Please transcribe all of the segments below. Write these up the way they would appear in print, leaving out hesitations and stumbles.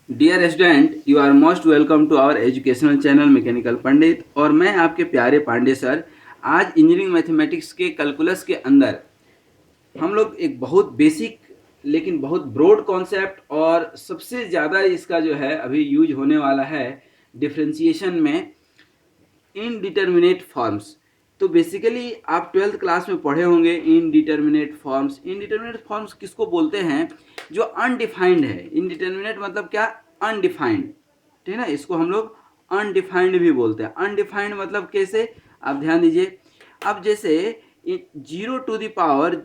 Dear student, you are most welcome to our educational channel mechanical Pandit. और मैं आपके प्यारे पांडे सर। आज इंजीनियरिंग मैथमेटिक्स के कैलकुलस के अंदर हम लोग एक बहुत बेसिक लेकिन बहुत ब्रॉड कॉन्सेप्ट और सबसे ज़्यादा इसका जो है अभी यूज होने वाला है डिफरेंशिएशन में, इनडिटर्मिनेट फॉर्म्स। तो बेसिकली आप ट्वेल्थ क्लास में पढ़े होंगे इनडिटर्मिनेट फॉर्म्स। इनडिटर्मिनेट फॉर्म्स किसको बोलते हैं? जो अनडिफाइंड है। इनडिटर्मिनेट मतलब क्या? अनडिफाइंड। ठीक है ना, इसको हम लोग अनडिफाइंड भी बोलते हैं। अनडिफाइंड मतलब कैसे? आप ध्यान दीजिए। अब जैसे 0 टू द पावर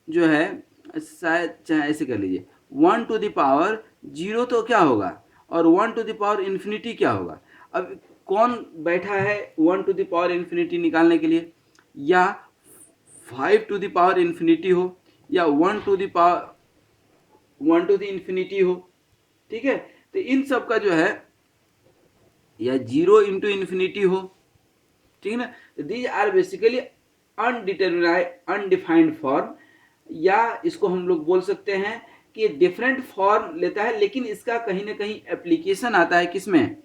जो है, शायद चाहे ऐसे कर लीजिए, 1 टू द पावर 0 तो क्या होगा, और 1 टू द पावर इन्फिनिटी क्या होगा? अब कौन बैठा है 1 टू द पावर इन्फिनिटी निकालने के लिए? या 5 टू द पावर इन्फिनिटी हो, या 1 टू द इन्फिनिटी हो। ठीक है, तो इन सब का जो है, या 0 इंटू इन्फिनिटी हो। ठीक है ना, these are basically undefined form, या इसको हम लोग बोल सकते हैं कि डिफरेंट फॉर्म लेता है, लेकिन इसका कहीं ना कहीं एप्लीकेशन आता है किसमें?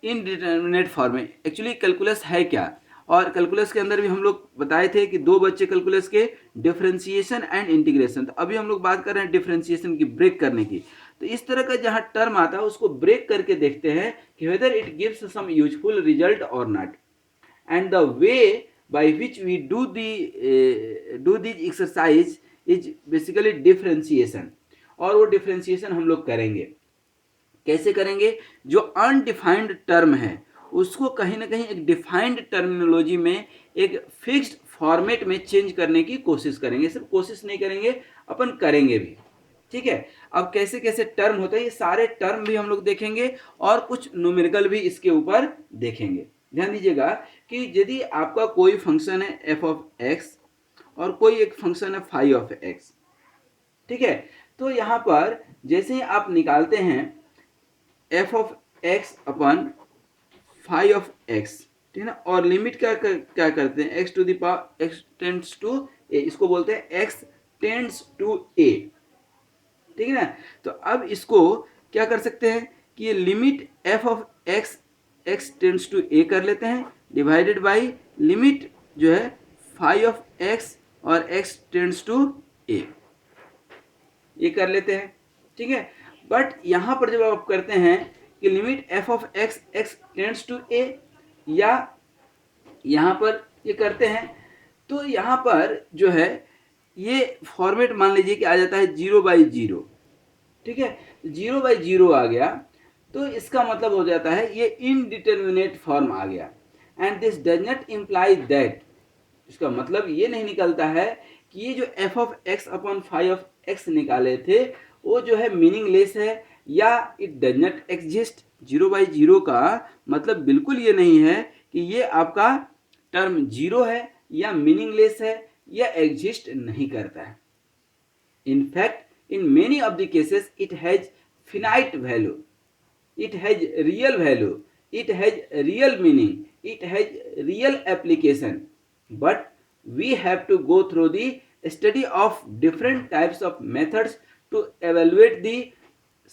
इनडिटर्मिनेट फॉर्म में। एक्चुअली कैलकुलस है क्या? और कैलकुलस के अंदर भी हम लोग बताए थे कि दो बच्चे कैलकुलस के, डिफरेंशिएशन एंड इंटीग्रेशन। तो अभी हम लोग बात कर रहे हैं डिफरेंशिएशन की, ब्रेक करने की। तो इस तरह का जहां टर्म आता है उसको ब्रेक करके देखते हैं कि whether it gives some useful result और not, and the way by which we do this exercise is basically differentiation। और वो डिफरेंशिएशन हम लोग करेंगे। कैसे करेंगे? जो अनडिफाइंड टर्म है उसको कहीं ना कहीं एक डिफाइंड टर्मिनोलॉजी में, एक फिक्स्ड फॉर्मेट में चेंज करने की कोशिश करेंगे। सिर्फ कोशिश नहीं करेंगे, अपन करेंगे भी। ठीक है, अब कैसे कैसे टर्म होते हैं ये सारे टर्म भी हम लोग देखेंगे, और कुछ न्यूमेरिकल भी इसके ऊपर देखेंगे। ध्यान दीजिएगा कि यदि आपका कोई फंक्शन है एफ ऑफ एक्स और कोई एक फंक्शन है फाई ऑफ एक्स, ठीक है, तो यहां पर जैसे ही आप निकालते हैं f of x upon phi of x, ठीक है ना, और लिमिट क्या करते हैं? X to the power x tends to a, इसको बोलते हैं एक्स टेंड्स टू ए। ठीक है ना, तो अब इसको क्या कर सकते हैं कि ये limit f of x x tends to a कर लेते हैं, डिवाइडेड बाई लिमिट जो है फाई ऑफ एक्स और एक्स टेंड्स टू ए, ये कर लेते हैं। ठीक है, बट यहां पर जब आप करते हैं कि limit f of x x tends to a, या यहां पर ये करते हैं, तो यहां पर जो है ये फॉर्मेट मान लीजिए कि आ जाता है 0/0। ठीक है, 0/0 आ गया, तो इसका मतलब हो जाता है ये इनडिटर्मिनेट फॉर्म आ गया। And this does not imply that, इसका मतलब ये नहीं निकलता है कि ये जो f of x upon phi of x निकाले थे वो जो है मीनिंगलेस है, या इट डज नॉट एग्जिस्ट। 0/0 का मतलब बिल्कुल ये नहीं है कि ये आपका टर्म जीरो है, या मीनिंगलेस है, या एग्जिस्ट नहीं करता है। In fact, in many of the cases, it has finite value, it has real value, it has real meaning, it has real application. But we have to go through the study of different types of methods to evaluate the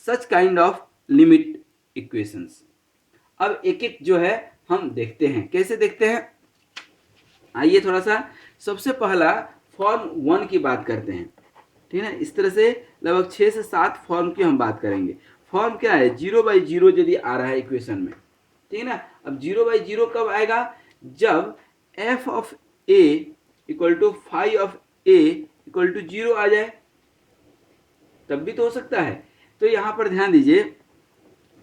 such kind of limit equations। अब एक एक जो है हम देखते हैं, कैसे देखते हैं। आइए थोड़ा सा सबसे पहला फॉर्म 1 की बात करते हैं। ठीक है ना, इस तरह से लगभग 6 से 7 फॉर्म की हम बात करेंगे। फॉर्म क्या है? 0/0 यदि आ रहा है इक्वेशन में, ठीक है ना। अब 0/0 कब आएगा? जब f of a equal to phi of a equal to 0 आ जाए, तब भी तो हो सकता है। तो यहां पर ध्यान दीजिए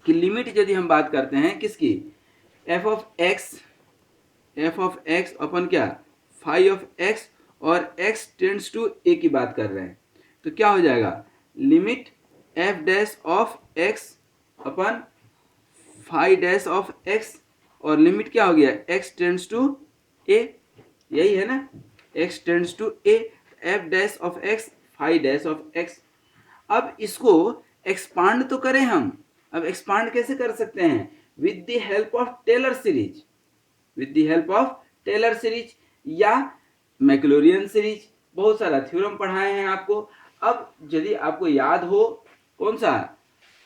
कि लिमिट यदि हम बात करते हैं किसकी, एफ ऑफ एक्स अपन क्या, फाई ऑफ एक्स और एक्स टेंड्स टू ए की बात कर रहे हैं, तो क्या हो जाएगा? Limit f dash of x upon phi dash of x, और लिमिट क्या हो गया? एक्स टेंड्स टू ए, यही है ना, x tends to a, f dash of x phi dash of x. अब इसको एक्सपांड तो करें हम। अब एक्सपांड कैसे कर सकते हैं? With the help of Taylor series, with the help of Taylor series या मैक्लोरियन सीरीज। बहुत सारा थ्योरम पढ़ाए हैं आपको। अब यदि आपको याद हो कौन सा,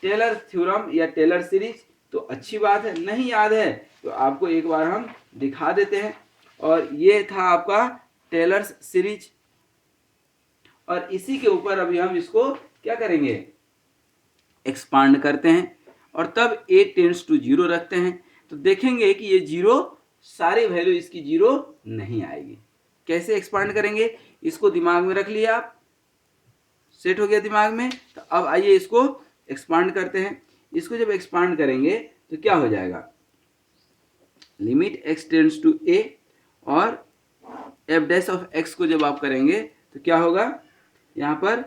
टेलर थ्योरम या टेलर सीरीज, तो अच्छी बात है। नहीं याद है तो आपको एक बार हम दिखा देते हैं। और ये था आपका टेलर्स सीरीज, और इसी के ऊपर अभी हम इसको क्या करेंगे, एक्सपांड करते हैं और तब a टेंड्स टू 0 रखते हैं। तो देखेंगे कि ये 0, सारी वैल्यू इसकी 0 नहीं आएगी। कैसे एक्सपांड करेंगे, इसको दिमाग में रख लिया आप, सेट हो गया दिमाग में। तो अब आइए इसको एक्सपांड करते हैं। इसको जब एक्सपांड करेंगे तो क्या हो जाएगा, limit x tends to a, और f डैश ऑफ x को जब आप करेंगे तो क्या होगा, यहाँ पर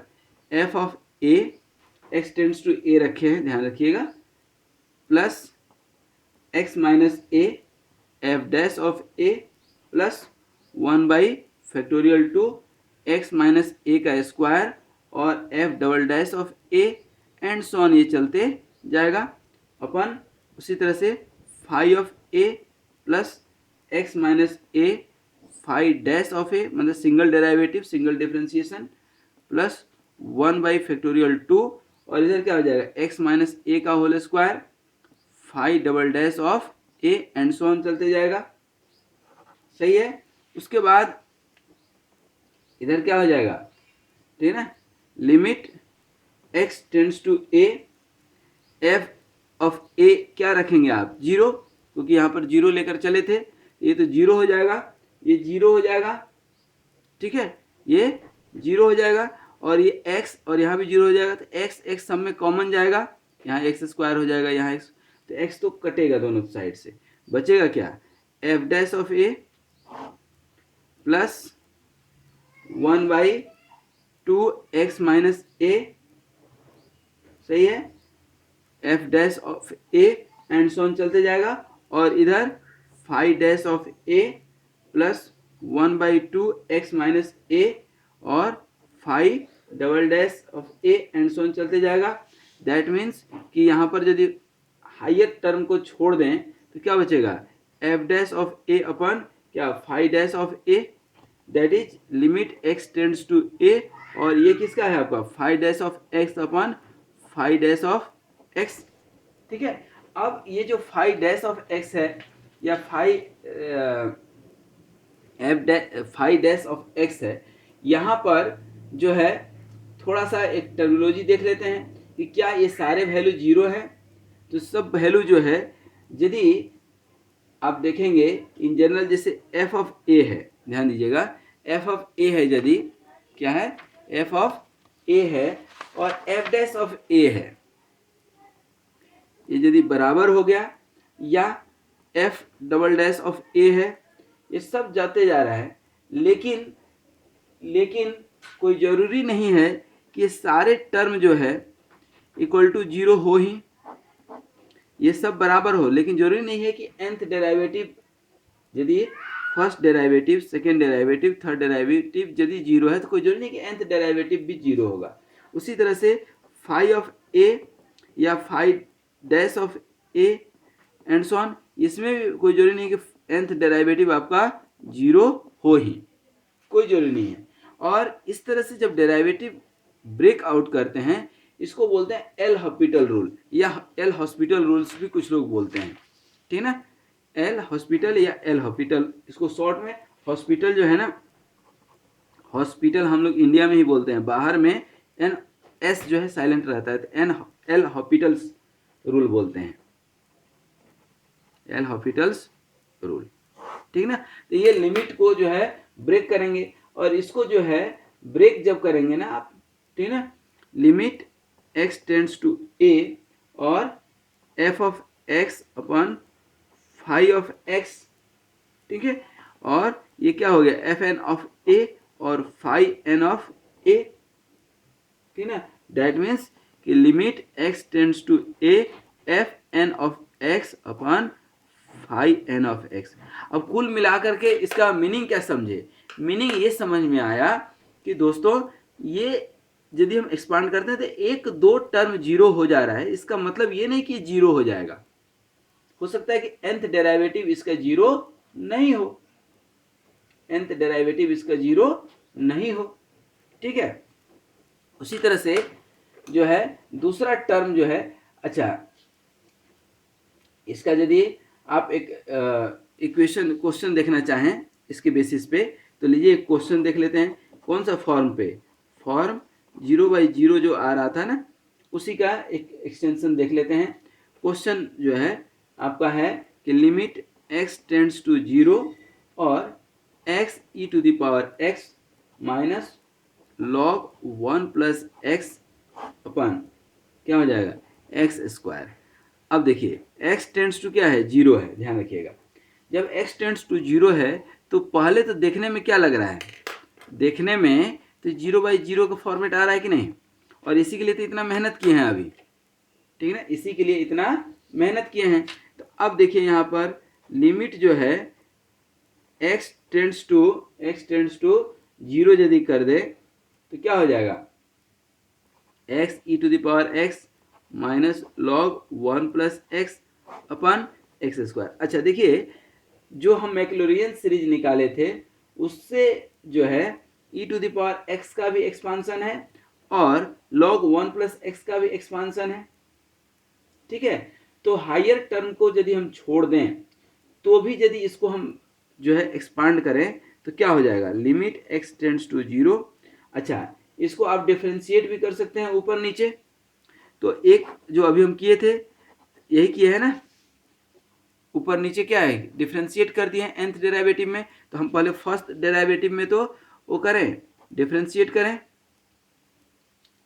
f of a, x tends to a रखे हैं, ध्यान रखिएगा, plus x minus a, f dash of a plus 1/2 x minus a का स्क्वायर और f double dash of a and so on, ये चलते जाएगा अपन उसी तरह से phi of a plus x minus a phi dash of a, मतलब single derivative, single differentiation, plus 1/2, और इधर क्या हो जाएगा, x माइनस a का whole square phi double dash of a and so on चलते जाएगा। सही है। उसके बाद इधर क्या हो जाएगा, ठीक है ना, limit x tends to a, f of a क्या रखेंगे आप, 0, क्योंकि यहाँ पर 0 लेकर चले थे, ये तो 0 हो जाएगा, ये 0 हो जाएगा, ठीक है, ये 0 हो जाएगा, और ये x और यहाँ भी 0 हो जाएगा। तो x x सब में कॉमन जाएगा, यहाँ x स्क्वायर हो जाएगा, यहाँ x, तो x तो कटेगा दोनों साइड से, बचेगा क्या, f dash of a plus 1/2 x minus a, सही है, f dash of a and so on चलते जाएगा, और इधर phi dash of a plus 1/2 x minus a और phi double dash of a and so on चलते जाएगा। That means कि यहाँ पर यदि हायर टर्म को छोड़ दें तो क्या बचेगा, f dash of a upon क्या, phi dash of a, that is limit x tends to a, और ये किसका है आपका, phi dash of x upon phi dash of x, ठीक है। अब ये जो फाई डैश ऑफ x है, या फाई डैश ऑफ x है, यहाँ पर जो है थोड़ा सा एक टर्मिनोलॉजी देख लेते हैं कि क्या ये सारे वैल्यू 0 है। तो सब वैल्यू जो है, यदि आप देखेंगे इन जनरल, जैसे f ऑफ a है, ध्यान दीजिएगा, f ऑफ a है, यदि क्या है, f ऑफ a है और f डैश ऑफ a है, ये यदि बराबर हो गया, या f double dash of a है, ये सब जाते जा रहा है, लेकिन कोई ज़रूरी नहीं है कि सारे टर्म जो है इक्वल टू 0 हो ही, ये सब बराबर हो, लेकिन जरूरी नहीं है कि nth डेरिवेटिव, यदि first derivative, second derivative, third derivative यदि 0 है, तो कोई जरूरी नहीं कि nth डेरिवेटिव भी 0 होगा। उसी तरह से फाई ऑफ a या phi dash of a and so on, इसमें भी कोई जरूरी नहीं कि nth डेरिवेटिव आपका 0 हो ही, कोई जरूरी नहीं है। और इस तरह से जब डेरिवेटिव ब्रेक आउट करते हैं, इसको बोलते हैं एल हॉस्पिटल रूल, या एल हॉस्पिटल रूल्स भी कुछ लोग बोलते हैं, ठीक है ना, एल हॉस्पिटल या एल हॉस्पिटल, इसको शॉर्ट में हॉस्पिटल जो है ना, हॉस्पिटल हम लोग इंडिया में ही बोलते हैं, बाहर में एन एस जो है साइलेंट रहता है, तो एन एल हॉस्पिटल्स रूल बोलते हैं, एल हॉस्पिटल्स रूल, ठीक ना। तो ये लिमिट को जो है ब्रेक करेंगे, और इसको जो है ब्रेक जब करेंगे ना आप, ठीक ना, limit x tends to a और f of x upon phi of x, ठीक है, और ये क्या हो गया, एफ एन ऑफ a और फाई एन ऑफ a, ठीक ना। दैट मीन्स कि limit x tends to a f n of x upon phi n of x। अब कुल मिलाकर के इसका मीनिंग क्या समझे, मीनिंग ये समझ में आया कि दोस्तों, ये यदि हम एक्सपांड करते हैं तो एक दो टर्म 0 हो जा रहा है, इसका मतलब ये नहीं कि 0 हो जाएगा, हो सकता है कि nth डेरिवेटिव इसका 0 नहीं हो, nth डेरिवेटिव इसका 0 नहीं हो, ठीक है। उसी तरह से जो है दूसरा टर्म जो है, अच्छा, इसका यदि आप एक इक्वेशन क्वेश्चन देखना चाहें इसके बेसिस पे, तो लीजिए एक क्वेश्चन देख लेते हैं। कौन सा फॉर्म पे? फॉर्म 0/0 जो आ रहा था ना, उसी का एक एक्सटेंशन देख लेते हैं। क्वेश्चन जो है आपका है कि लिमिट x टेंड्स टू 0 और x e⁻x minus log 1 plus x अपन क्या हो जाएगा एक्स स्क्वायर। अब देखिए x टेंड्स टू क्या है? 0 है, ध्यान रखिएगा। जब x टेंड्स टू 0 है तो पहले तो देखने में क्या लग रहा है? देखने में तो 0/0 का फॉर्मेट आ रहा है कि नहीं? और इसी के लिए तो इतना मेहनत किए हैं अभी, ठीक है ना, इसी के लिए इतना मेहनत किए हैं। तो अब देखिए यहाँ पर लिमिट जो है x टेंड्स टू 0 यदि कर दे तो क्या हो जाएगा? x e⁻x minus log 1 plus x अपन एक्स स्क्वायर। अच्छा देखिए, जो हम मैक्लोरियन सीरीज निकाले थे उससे जो है e⁻x का भी एक्सपांसन है और log 1 प्लस एक्स का भी एक्सपांसन है, ठीक है। तो हायर टर्म को यदि हम छोड़ दें तो भी यदि इसको हम जो है एक्सपांड करें तो क्या हो जाएगा? Limit x tends to 0। अच्छा, इसको आप डिफ्रेंशिएट भी कर सकते हैं ऊपर नीचे। तो एक जो अभी हम किए थे यही किए है ना, ऊपर नीचे क्या है? डिफ्रेंशिएट कर दिए हैं nth डेरिवेटिव में। तो हम पहले फर्स्ट डेरिवेटिव में तो वो करें, डिफ्रेंशिएट करें,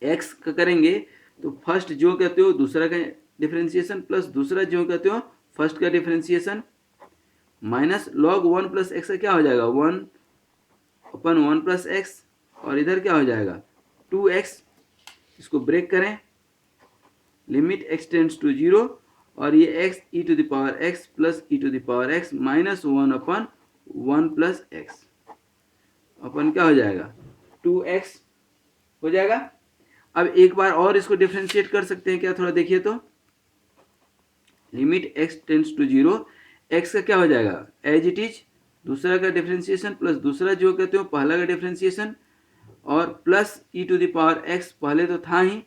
x का करेंगे तो फर्स्ट जो कहते हो दूसरा का डिफ्रेंशिएशन प्लस दूसरा जो कहते हो फर्स्ट का differentiation minus log 1 plus x का क्या हो जाएगा? 1/1 प्लस एक्स, और इधर क्या हो जाएगा? 2x। इसको ब्रेक करें, लिमिट x टेंड्स टू 0 और ये x e⁻x plus e⁻x minus 1/1 plus x अपन क्या हो जाएगा? 2x हो जाएगा। अब एक बार और इसको डिफ्रेंशिएट कर सकते हैं क्या? थोड़ा देखिए तो limit x tends to 0, x का क्या हो जाएगा? एज इट इज, दूसरा का डिफ्रेंशिएशन प्लस दूसरा जो कहते हो पहला का डिफ्रेंशिएशन और प्लस e⁻x पहले तो था ही,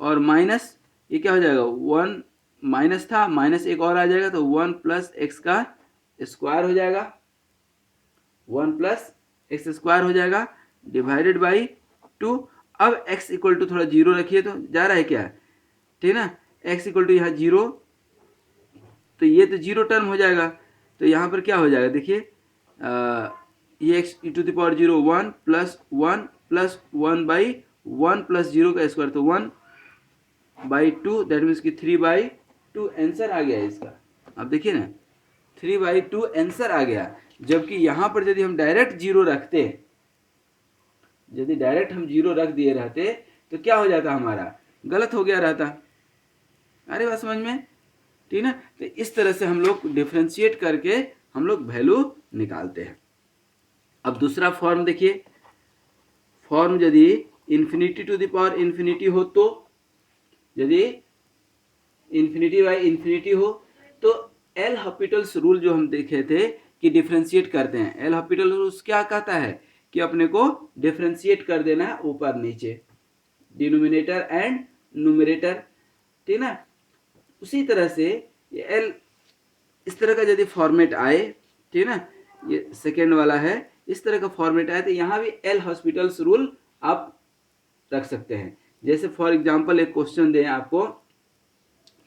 और माइनस ये क्या हो जाएगा? 1 माइनस था, माइनस एक और आ जाएगा तो 1 प्लस एक्स का स्क्वायर हो जाएगा, 1 प्लस एक्स स्क्वायर हो जाएगा डिवाइडेड बाई 2। अब x इक्वल टू थोड़ा 0 रखिए तो जा रहा है क्या? ठीक है ना, x इक्वल टू यहाँ 0, तो ये तो 0 टर्म हो जाएगा। तो यहाँ पर क्या हो जाएगा? देखिए ये x e⁻0 1 plus 1 plus 1/1 plus 0 का स्क्वायर, तो 1/2, दैट मीन्स कि 3/2 आंसर आ गया इसका। अब देखिए ना 3/2 आंसर आ गया। जबकि यहाँ पर यदि हम डायरेक्ट 0 रखते, यदि डायरेक्ट हम 0 रख दिए रहते तो क्या हो जाता? हमारा गलत हो गया रहता। अरे बात समझ में, ठीक ना। तो इस तरह से हम लोग डिफ्रेंशिएट करके हम लोग वैल्यू निकालते हैं। अब दूसरा फॉर्म देखिए, फॉर्म यदि infinity to the power infinity हो, तो यदि इन्फिनिटी बाई इन्फिनिटी हो तो एल हॉस्पिटल्स रूल जो हम देखे थे कि डिफ्रेंशिएट करते हैं, एल हॉस्पिटल रूल क्या कहता है कि अपने को डिफ्रेंशिएट कर देना है ऊपर नीचे, डिनोमिनेटर एंड न्यूमरेटर, ठीक ना। उसी तरह से ये एल इस तरह का यदि फॉर्मेट आए, ठीक ना, ये सेकेंड वाला है, इस तरह का फॉर्मेट आए तो यहाँ भी एल हॉस्पिटल्स रूल आप रख सकते हैं। जैसे फॉर एग्जांपल एक क्वेश्चन दें आपको,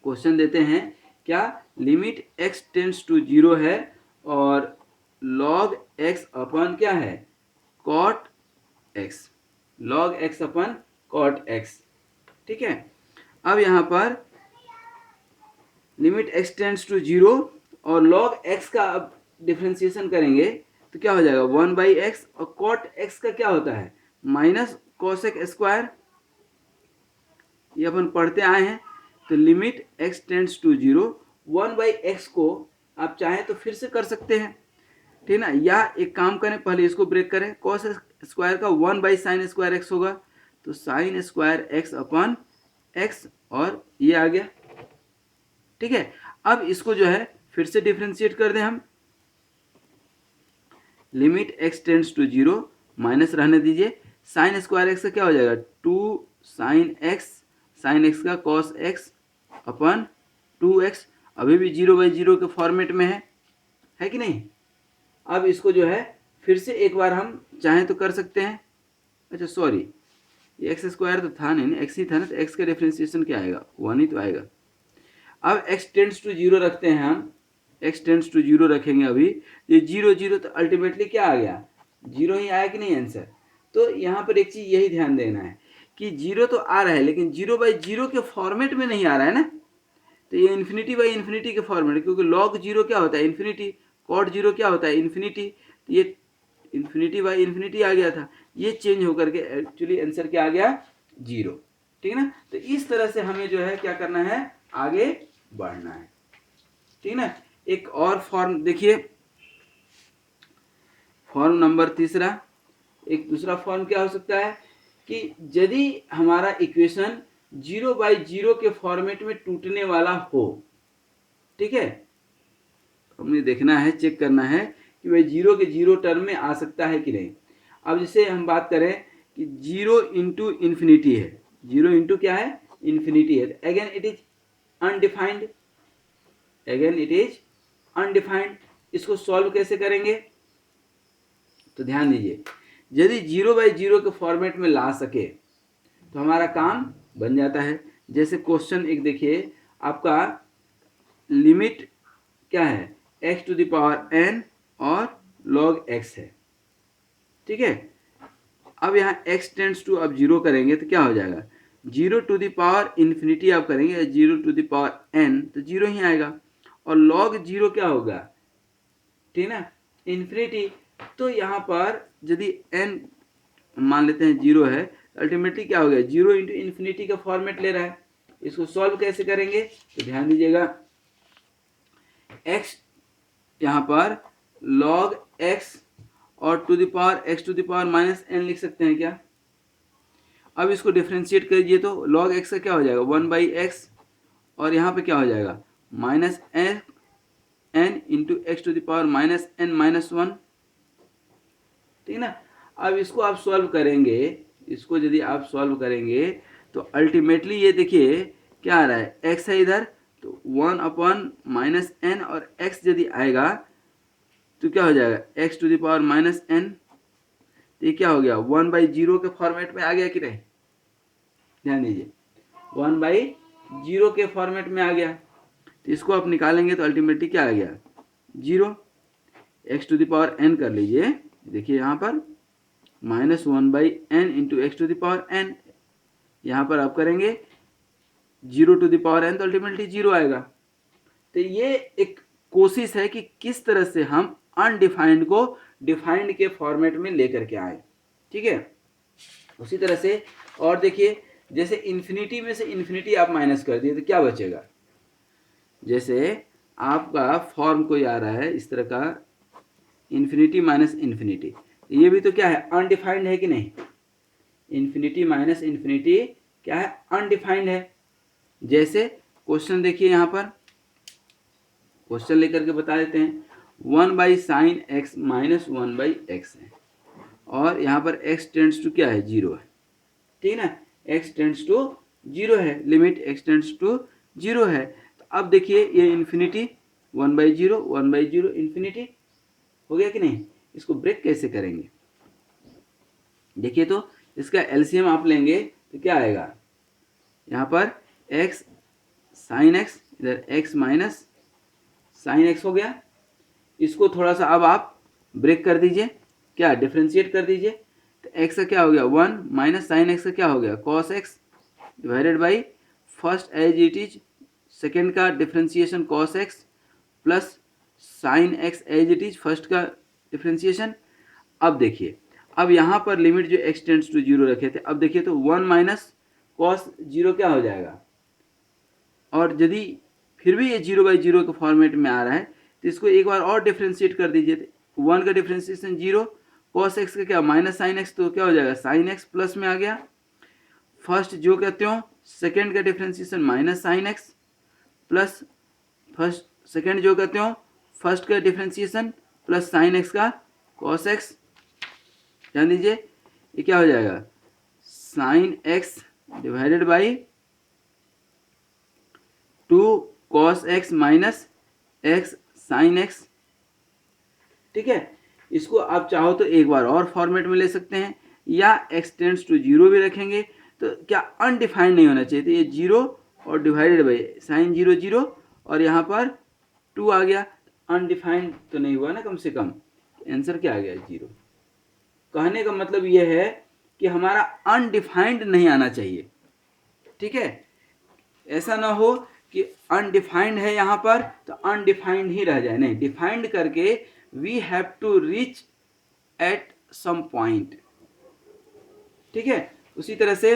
क्वेश्चन देते हैं क्या? लिमिट x टेंड्स टू 0 है और log x अपन क्या है? cot x, log x अपन cot x, ठीक है। अब यहाँ पर लिमिट x टेंड्स टू 0 और log x का अब डिफ्रेंशिएशन करेंगे तो क्या हो जाएगा? 1/x, और cot x का क्या होता है? माइनस cosec स्क्वायर, ये अपन पढ़ते आए हैं। तो limit x tends to 0, 1/x को आप चाहें तो फिर से कर सकते हैं, ठीक ना, या एक काम करें पहले इसको ब्रेक करें, cos स्क्वायर का 1/sin स्क्वायर x होगा, तो sin स्क्वायर x अपन x, और ये आ गया, ठीक है। अब इसको जो है फिर से डिफ्रेंशिएट कर दें हम, limit x tends to 0, minus रहने दीजिए, sin स्क्वायर x का क्या हो जाएगा? 2 sin x, sin x का cos x अपन 2x, अभी भी 0/0 के फॉर्मेट में है कि नहीं। अब इसको जो है फिर से एक बार हम चाहें तो कर सकते हैं। अच्छा सॉरी, ये एक्स स्क्वायर तो था नहीं, एक्स ही था ना, तो एक्स का डिफ्रेंशिएशन क्या आएगा, 1 ही तो आएगा। अब x टेंड्स टू 0 रखते हैं हम, x टेंड्स टू 0 रखेंगे अभी, ये 0 0 तो अल्टीमेटली क्या आ गया, 0 ही आया कि नहीं आंसर। तो यहाँ पर एक चीज़ यही ध्यान देना है कि 0 तो आ रहा है लेकिन 0/0 के फॉर्मेट में नहीं आ रहा है ना, तो ये इन्फिनिटी बाई इन्फिनिटी के फॉर्मेट है, क्योंकि log 0 क्या होता है इन्फिनिटी, cot 0 क्या होता है इन्फिनिटी, तो ये इन्फिनिटी बाई इन्फिनिटी आ गया था, ये चेंज होकर के एक्चुअली आंसर क्या आ गया 0। ठीक है ना, तो इस तरह से हमें जो है क्या करना है, आगे बढ़ना है। ठीक है ना, एक और फॉर्म देखिए, फॉर्म नंबर तीसरा, एक दूसरा फॉर्म क्या हो सकता है कि यदि हमारा इक्वेशन 0/0 के फॉर्मेट में टूटने वाला हो, ठीक है, हमें देखना है, चेक करना है कि भाई 0 के 0 टर्म में आ सकता है कि नहीं। अब जैसे हम बात करें कि 0 इंटू इन्फिनिटी है, 0 इंटू क्या है इन्फिनिटी है, again it is undefined, again it is undefined. इसको सॉल्व कैसे करेंगे, तो ध्यान दीजिए, यदि 0/0 के फॉर्मेट में ला सके तो हमारा काम बन जाता है। जैसे क्वेश्चन एक देखिए, आपका लिमिट क्या है x to the power n और log x है, ठीक है। अब यहाँ x टेंड्स टू अब 0 करेंगे तो क्या हो जाएगा, 0 टू द पावर इन्फिनिटी आप करेंगे 0 टू द पावर n तो 0 ही आएगा, और log 0 क्या होगा, ठीक है ना, इन्फिनिटी। तो यहाँ पर यदि n मान लेते हैं 0 है, अल्टीमेटली क्या हो गया 0 इंटू इन्फिनिटी का फॉर्मेट ले रहा है। इसको सॉल्व कैसे करेंगे, तो ध्यान दीजिएगा, x यहाँ पर log x और to the power x to the power minus n लिख सकते हैं क्या। अब इसको डिफ्रेंशिएट करिए तो log x का क्या हो जाएगा 1/x, और यहाँ पे क्या हो जाएगा minus n into x to the power minus n minus 1, ठीक है ना। अब इसको आप सॉल्व करेंगे, इसको यदि आप सॉल्व करेंगे तो अल्टीमेटली ये देखिए क्या आ रहा है, x है इधर तो 1/-n, और x यदि आएगा तो क्या हो जाएगा x to the power minus n, तो ये क्या हो गया 1/0 के फॉर्मेट में आ गया कि नहीं, ध्यान दीजिए 1/0 के फॉर्मेट में आ गया। तो इसको आप निकालेंगे तो अल्टीमेटली क्या आ गया 0, x to the power n कर लीजिए, देखिए यहाँ पर -1/n into x to the power n, यहाँ पर आप करेंगे 0 टू द पावर n तो अल्टीमेटली 0 आएगा। तो ये एक कोशिश है कि किस तरह से हम अनडिफाइंड को डिफाइंड के फॉर्मेट में लेकर के आए, ठीक है। उसी तरह से और देखिए, जैसे इन्फिनिटी में से इन्फिनिटी आप माइनस कर दिए तो क्या बचेगा, जैसे आपका फॉर्म कोई आ रहा है इस तरह का इन्फिनिटी माइनस इन्फिनिटी, ये भी तो क्या है अनडिफाइंड है कि नहीं, इन्फिनिटी माइनस इन्फिनिटी क्या है अनडिफाइंड है। जैसे क्वेश्चन देखिए, यहाँ पर क्वेश्चन लेकर के बता देते हैं, 1/sin x माइनस 1/x है, और यहाँ पर x टेंड्स टू क्या है 0 है, ठीक है ना, x टेंड्स टू 0 है, लिमिट x टेंड्स टू 0 है। तो अब देखिए ये इन्फिनिटी 1/0 1/0 इन्फिनिटी हो गया कि नहीं, इसको ब्रेक कैसे करेंगे, देखिए तो इसका एलसीएम आप लेंगे तो क्या आएगा, यहाँ पर x sin x, इधर x माइनस sin x हो गया, इसको थोड़ा सा अब आप ब्रेक कर दीजिए, क्या डिफ्रेंशिएट कर दीजिए, तो x का क्या हो गया 1 माइनस साइन एक्स का क्या हो गया cos x divided by first as it is, second का differentiation cos x plus sine x as it is first का डिफ्रेंशिएशन। अब देखिए, अब यहाँ पर लिमिट जो x टेंड्स टू 0 रखे थे, अब देखिए तो 1 माइनस cos 0 क्या हो जाएगा, और यदि फिर भी ये 0/0 के फॉर्मेट में आ रहा है तो इसको एक बार और डिफ्रेंशिएट कर दीजिए, 1 का डिफ्रेंशिएशन 0, cos x का क्या माइनस साइन एक्स, तो क्या हो जाएगा साइन एक्स प्लस में आ गया, फर्स्ट जो कहते हो सेकेंड का differentiation minus sine x plus first second जो कहते हो फर्स्ट का डिफ्रेंशिएशन प्लस साइन एक्स का cos x, ध्यान दीजिए ये क्या हो जाएगा sine x divided by 2 cos x माइनस x साइन x। ठीक है, इसको आप चाहो तो एक बार और फॉर्मेट में ले सकते हैं, या x टेंड्स टू 0 भी रखेंगे। तो क्या अनडिफाइंड नहीं होना चाहिए, तो ये 0 और डिवाइडेड बाई साइन 0 0 और यहाँ पर 2 आ गया। अनडिफाइंड तो नहीं हुआ ना, कम से कम आंसर क्या आ गया 0। कहने का मतलब ये है कि हमारा अनडिफाइंड नहीं आना चाहिए। ठीक है, ऐसा ना हो कि अनडिफाइंड है यहाँ पर तो अनडिफाइंड ही रह जाए, नहीं, डिफाइंड करके we have to reach at some point. ठीक है, उसी तरह से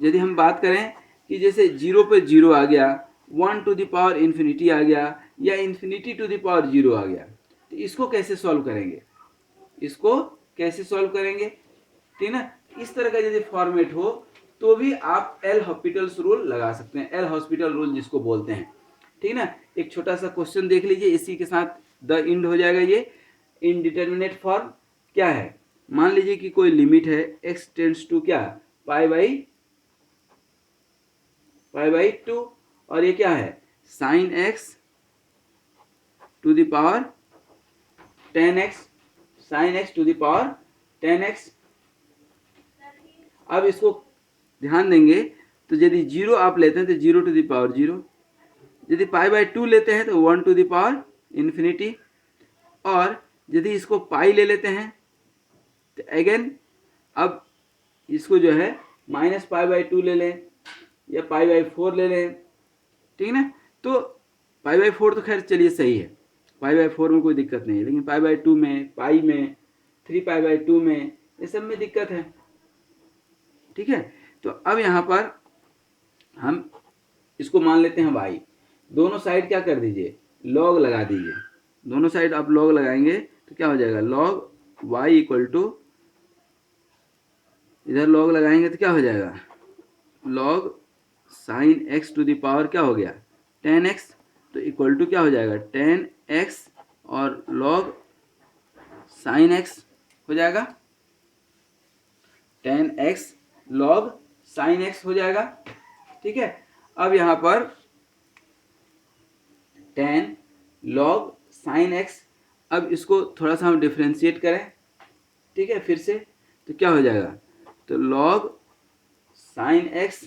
यदि हम बात करें कि जैसे 0 पे 0 आ गया, 1 टू द पावर इन्फिनिटी आ गया, या इन्फिनिटी टू द पावर 0 आ गया, तो इसको कैसे सॉल्व करेंगे, इसको कैसे सॉल्व करेंगे? ठीक है ना, इस तरह का यदि फॉर्मेट हो तो भी आप एल हॉस्पिटल्स रूल लगा सकते हैं, एल हॉस्पिटल रूल जिसको बोलते हैं। ठीक ना, एक छोटा सा क्वेश्चन देख लीजिए, इसी के साथ द इंड हो जाएगा। ये इनडिटर्मिनेट फॉर्म क्या है? मान लीजिए कि कोई लिमिट है x टेंड्स टू क्या, पाई बाई 2, और ये क्या है sine x to the power 10x, sine x to the power 10x। अब इसको ध्यान देंगे तो यदि 0 आप लेते हैं तो 0 टू द पावर 0, यदि पाई बाई 2 लेते हैं तो 1 टू द पावर इन्फिनिटी, और यदि इसको पाई ले लेते हैं तो अगेन अब इसको जो है माइनस पाई बाई 2 ले लें या पाई बाई 4 ले लें। ठीक है ना, तो पाई बाई 4 तो खैर चलिए सही है, पाई बाई 4 में कोई दिक्कत नहीं है, लेकिन पाई बाई 2 में, पाई में, 3 पाई बाई 2 में, ये सब में दिक्कत है। ठीक है, तो अब यहाँ पर हम इसको मान लेते हैं y, दोनों साइड क्या कर दीजिए, लॉग लगा दीजिए। दोनों साइड आप लॉग लगाएंगे तो क्या हो जाएगा, लॉग y इक्वल टू, इधर लॉग लगाएंगे तो क्या हो जाएगा, log sine x to the power क्या हो गया 10x, तो इक्वल टू क्या हो जाएगा 10x और लॉग साइन x हो जाएगा, 10x लॉग साइन x हो जाएगा। ठीक है, अब यहाँ पर 10 लॉग साइन x, अब इसको थोड़ा सा हम डिफ्रेंशिएट करें। ठीक है, फिर से तो क्या हो जाएगा, तो लॉग साइन x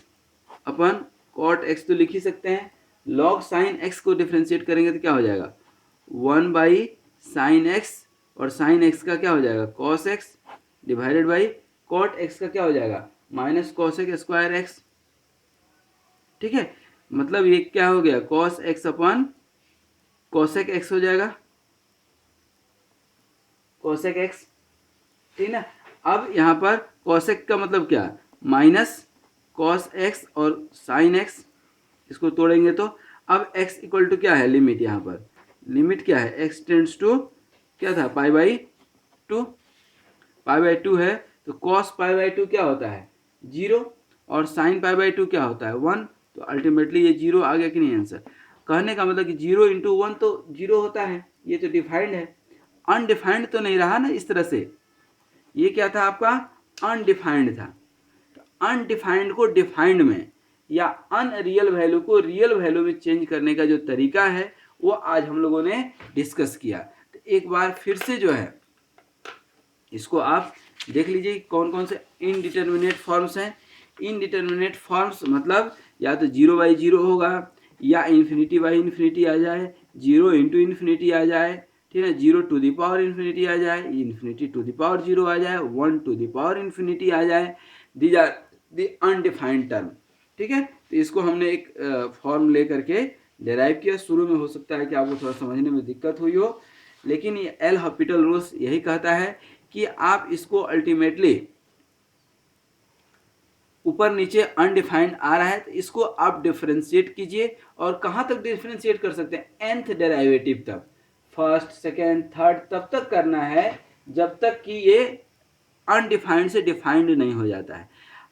अपन कॉट x तो लिख ही सकते हैं, लॉग साइन x को डिफ्रेंशिएट करेंगे तो क्या हो जाएगा 1 बाई साइन x, और साइन x का क्या हो जाएगा cos x, divided by cot x का क्या हो जाएगा minus cos x square x। ठीक है, मतलब ये क्या हो गया कॉस x अपन कोसेक x हो जाएगा, कोसेक x। ठीक ना, अब यहाँ पर कोसेक का मतलब क्या, माइनस कॉस x और साइन x, इसको तोड़ेंगे तो अब x इक्वल टू क्या है, लिमिट, यहाँ पर लिमिट क्या है, x टेंड्स टू क्या था पाई बाई 2, पाई बाई 2 है तो कॉस पाई बाई 2 क्या होता है 0, और साइन पाई बाई 2 क्या होता है 1, तो अल्टीमेटली ये 0 आ गया कि नहीं आंसर। कहने का मतलब कि 0 इंटू 1 तो 0 होता है, ये तो डिफाइंड है, अनडिफाइंड तो नहीं रहा ना इस तरह से। ये क्या था आपका अनडिफाइंड था, तो अनडिफाइंड को डिफाइंड में या अनरियल वैल्यू को रियल वैल्यू में चेंज करने का जो तरीका है वो आज हम लोगों ने डिस्कस किया। तो एक बार फिर से जो है इसको आप देख लीजिए कौन कौन से इनडिटर्मिनेट फॉर्म्स हैं। इनडिटर्मिनेट फॉर्म्स मतलब या तो 0 बाई 0 होगा, या इन्फिनिटी बाई इन्फिनिटी आ जाए, 0 इंटू इन्फिनिटी आ जाए, ठीक है, 0 टू द पावर इन्फिनिटी आ जाए, इन्फिनिटी टू द पावर 0 आ जाए, 1 टू द पावर इन्फिनिटी आ जाए, these are the undefined term. ठीक है, तो इसको हमने एक फॉर्म ले करके डेराइव किया। शुरू में हो सकता है कि आपको थोड़ा समझने में दिक्कत हुई हो, लेकिन ये एल हॉस्पिटल रूल्स यही कहता है कि आप इसको अल्टीमेटली ऊपर नीचे अनडिफाइंड आ रहा है तो इसको आप डिफरेंशिएट कीजिए, और कहाँ तक डिफरेंशिएट कर सकते हैं, nth डेरिवेटिव तक, फर्स्ट सेकेंड थर्ड तब तक करना है जब तक कि ये अनडिफाइंड से डिफाइंड नहीं हो जाता है।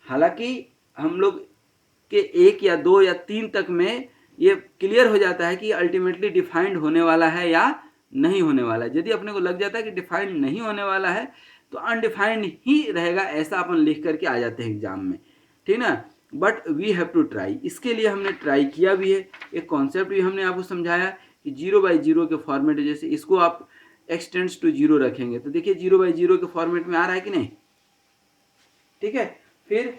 हालांकि हम लोग के 1 या 2 या 3 तक में ये क्लियर हो जाता है कि अल्टीमेटली डिफाइंड होने वाला है या नहीं होने वाला है। यदि अपने को लग जाता है कि डिफाइंड नहीं होने वाला है तो अनडिफाइंड ही रहेगा, ऐसा अपन लिख करके आ जाते हैं एग्जाम में। ठीक ना, but we have to try, इसके लिए हमने ट्राई किया भी है। एक कॉन्सेप्ट भी हमने आपको समझाया कि 0/0 के फॉर्मेट, जैसे इसको आप एक्सटेंड्स टू 0 रखेंगे तो देखिए 0/0 के फॉर्मेट में आ रहा है कि नहीं, ठीक है। फिर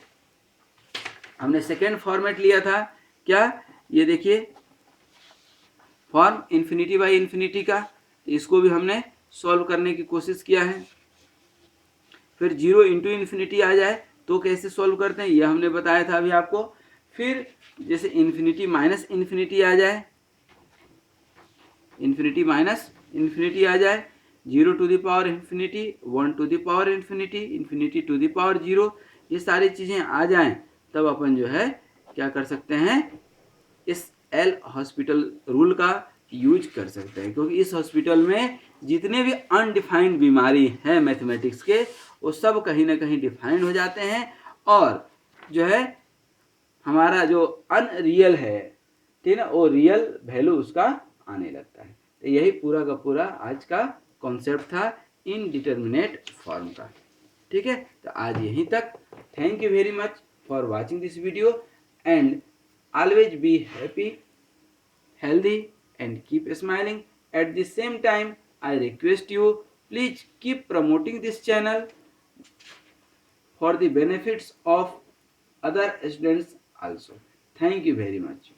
हमने सेकेंड फॉर्मेट लिया था क्या, ये देखिए फॉर्म ∞/∞ का, तो इसको भी हमने सॉल्व करने की कोशिश किया है। फिर 0 इंटू इन्फिनिटी आ जाए तो कैसे सॉल्व करते हैं, यह हमने बताया था अभी आपको। फिर जैसे इन्फिनिटी माइनस इन्फिनिटी आ जाए, इन्फिनिटी माइनस इन्फिनिटी आ जाए, 0 to the power infinity, 1 to the power infinity, infinity to the power 0, ये सारी चीज़ें आ जाएं तब अपन जो है क्या कर सकते हैं, इस एल हॉस्पिटल रूल का यूज कर सकते हैं। क्योंकि इस हॉस्पिटल में जितने भी अनडिफाइंड बीमारी हैं मैथमेटिक्स के, वो सब कहीं ना कहीं डिफाइंड हो जाते हैं और जो है हमारा जो अनरियल है, ठीक है ना, वो रियल वैल्यू उसका आने लगता है। तो यही पूरा का पूरा आज का कॉन्सेप्ट था इनडिटर्मिनेट फॉर्म का, ठीक है। तो आज यहीं तक। Thank you very much for watching this video and always be happy, healthy and keep smiling. At the same time, I request you, please keep promoting this channel for the benefits of other students also. Thank you very much.